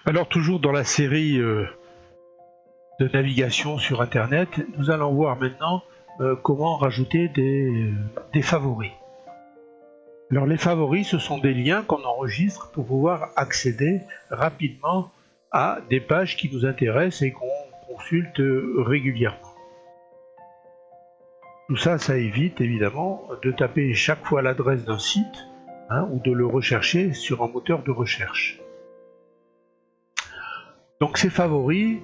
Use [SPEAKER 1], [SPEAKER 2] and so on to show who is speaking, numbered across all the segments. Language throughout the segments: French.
[SPEAKER 1] Alors toujours dans la série de navigation sur internet, nous allons voir maintenant comment rajouter des favoris. Alors les favoris, ce sont des liens qu'on enregistre pour pouvoir accéder rapidement à des pages qui nous intéressent et qu'on consulte régulièrement. Tout ça, ça évite évidemment de taper chaque fois l'adresse d'un site ou de le rechercher sur un moteur de recherche. Donc ces favoris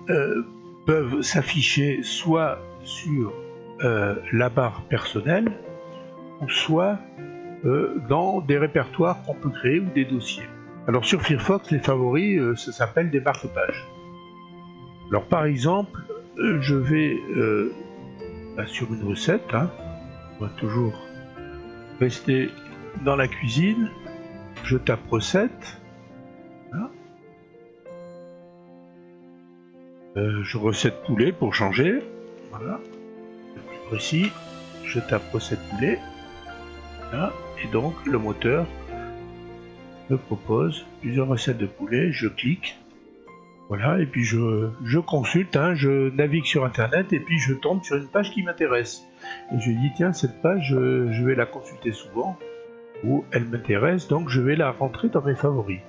[SPEAKER 1] peuvent s'afficher soit sur la barre personnelle ou soit dans des répertoires qu'on peut créer ou des dossiers. Alors sur Firefox, les favoris, ça s'appelle des marque-pages. Alors par exemple, je vais sur une recette, on va toujours rester dans la cuisine, je tape recette, je recette poulet pour changer, voilà, le plus précis, je tape recette poulet, voilà, et donc le moteur me propose plusieurs recettes de poulet, je clique, voilà, et puis je consulte, je navigue sur internet et puis je tombe sur une page qui m'intéresse. Et je dis tiens, cette page, je vais la consulter souvent, ou elle m'intéresse, donc je vais la rentrer dans mes favoris.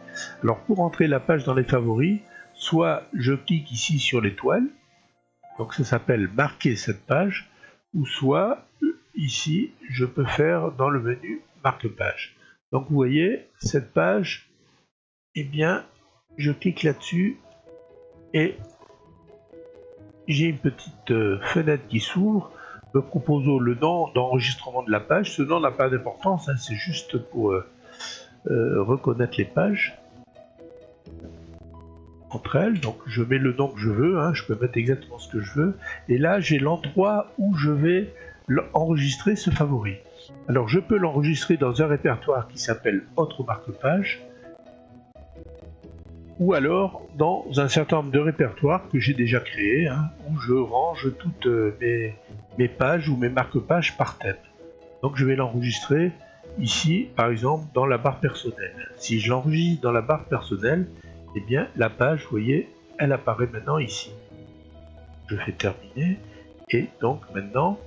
[SPEAKER 1] Alors pour rentrer la page dans les favoris, soit je clique ici sur l'étoile, donc ça s'appelle marquer cette page, ou soit ici je peux faire dans le menu marque-page. Donc vous voyez, cette page, eh bien, je clique là-dessus et j'ai une petite fenêtre qui s'ouvre, me proposant le nom d'enregistrement de la page. Ce nom n'a pas d'importance, c'est juste pour reconnaître les pages entre elles. Donc je mets le nom que je veux, je peux mettre exactement ce que je veux, et là j'ai l'endroit où je vais enregistrer ce favori. Alors je peux l'enregistrer dans un répertoire qui s'appelle autre marque-page, ou alors dans un certain nombre de répertoires que j'ai déjà créés, où je range toutes mes pages ou mes marque-pages par thème. Donc je vais l'enregistrer ici, par exemple, dans la barre personnelle. Si je l'enregistre dans la barre personnelle, eh bien la page, vous voyez, elle apparaît maintenant ici. Je fais terminer, et donc maintenant,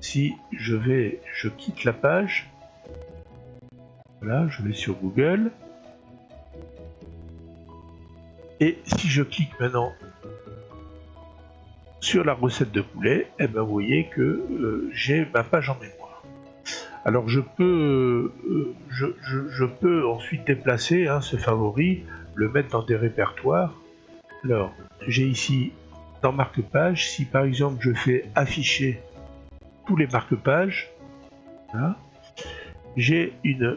[SPEAKER 1] si je quitte la page, voilà, je vais sur Google, et si je clique maintenant sur la recette de poulet, eh ben vous voyez que j'ai ma page en mémoire. Alors je peux ensuite déplacer ce favori, le mettre dans des répertoires. Alors j'ai ici dans marque-page, si par exemple je fais afficher tous les marque-pages, voilà, j'ai une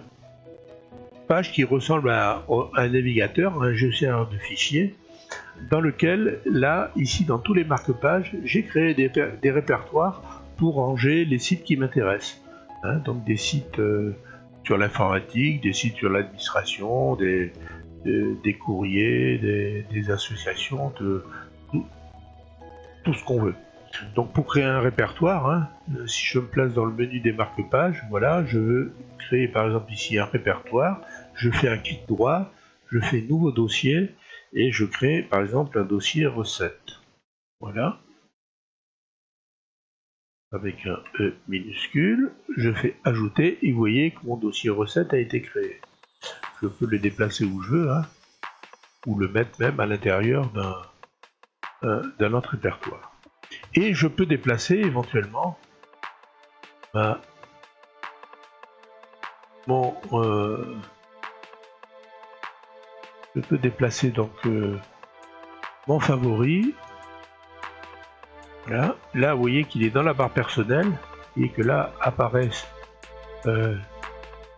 [SPEAKER 1] page qui ressemble à un navigateur, un gestionnaire de fichiers, dans lequel, là, ici, dans tous les marque-pages, j'ai créé des répertoires pour ranger les sites qui m'intéressent. Donc des sites sur l'informatique, des sites sur l'administration, des courriers, des associations, tout ce qu'on veut. Donc pour créer un répertoire, si je me place dans le menu des marque-pages, voilà, je veux créer par exemple ici un répertoire, je fais un clic droit, je fais nouveau dossier et je crée par exemple un dossier recette. Voilà. Avec un E minuscule, je fais ajouter et vous voyez que mon dossier recette a été créé. Je peux le déplacer où je veux, ou le mettre même à l'intérieur d'un autre répertoire. Et je peux déplacer éventuellement je peux déplacer donc mon favori. Voilà. Là vous voyez qu'il est dans la barre personnelle et que là apparaissent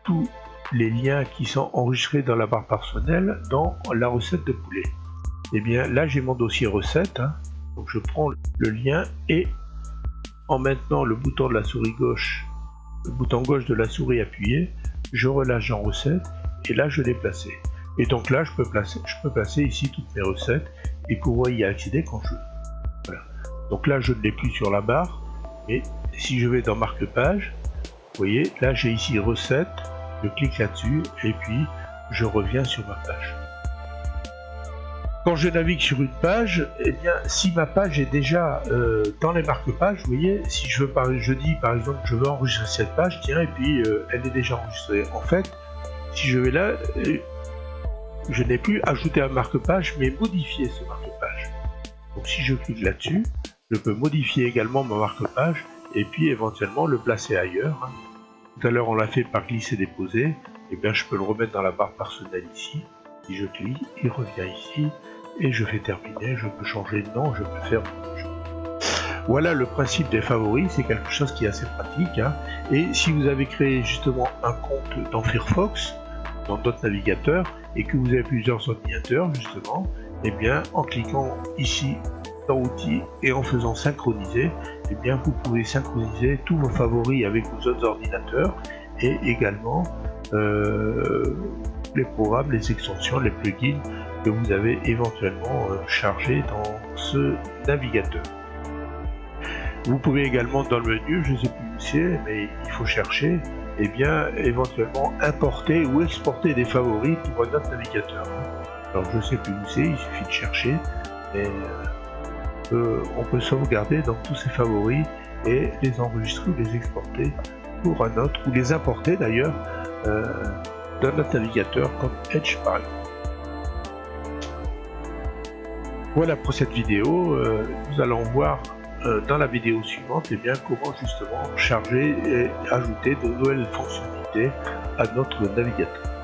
[SPEAKER 1] tous les liens qui sont enregistrés dans la barre personnelle dans la recette de poulet. Et bien là j'ai mon dossier recette, donc je prends le lien et en maintenant le bouton de la souris gauche, le bouton gauche de la souris appuyé, je relâche en recette et là je l'ai placé. Et donc là je peux placer ici toutes mes recettes et pouvoir y accéder quand je veux. Voilà. Donc là je ne l'ai plus sur la barre, mais si je vais dans marque-page, vous voyez là j'ai ici recette, je clique là-dessus et puis je reviens sur ma page. Quand je navigue sur une page, eh bien, si ma page est déjà dans les marque-pages, vous voyez, si je dis par exemple je veux enregistrer cette page, tiens, et puis elle est déjà enregistrée. En fait, si je vais là, je n'ai plus ajouté un marque-page, mais modifier ce marque-page. Donc si je clique là-dessus, je peux modifier également ma marque-page, et puis éventuellement le placer ailleurs. Tout à l'heure on l'a fait par glisser-déposer, et bien je peux le remettre dans la barre personnelle ici. Si je clique, il revient ici, et je fais terminer, je peux changer de nom, je peux faire beaucoup de choses. Voilà le principe des favoris, c'est quelque chose qui est assez pratique. Et si vous avez créé justement un compte dans Firefox, dans d'autres navigateurs, et que vous avez plusieurs ordinateurs justement, et bien en cliquant ici dans Outils et en faisant synchroniser, et bien vous pouvez synchroniser tous vos favoris avec vos autres ordinateurs, et également les programmes, les extensions, les plugins que vous avez éventuellement chargés dans ce navigateur. Vous pouvez également dans le menu, je ne sais plus où c'est, mais il faut chercher, et bien éventuellement importer ou exporter des favoris pour un autre navigateur. Alors je ne sais plus où c'est, il suffit de chercher, et on peut sauvegarder dans tous ces favoris et les enregistrer ou les exporter pour un autre, ou les importer d'ailleurs dans notre navigateur comme Edge par exemple. Voilà pour cette vidéo, nous allons voir dans la vidéo suivante bien, comment justement charger et ajouter de nouvelles fonctionnalités à notre navigateur.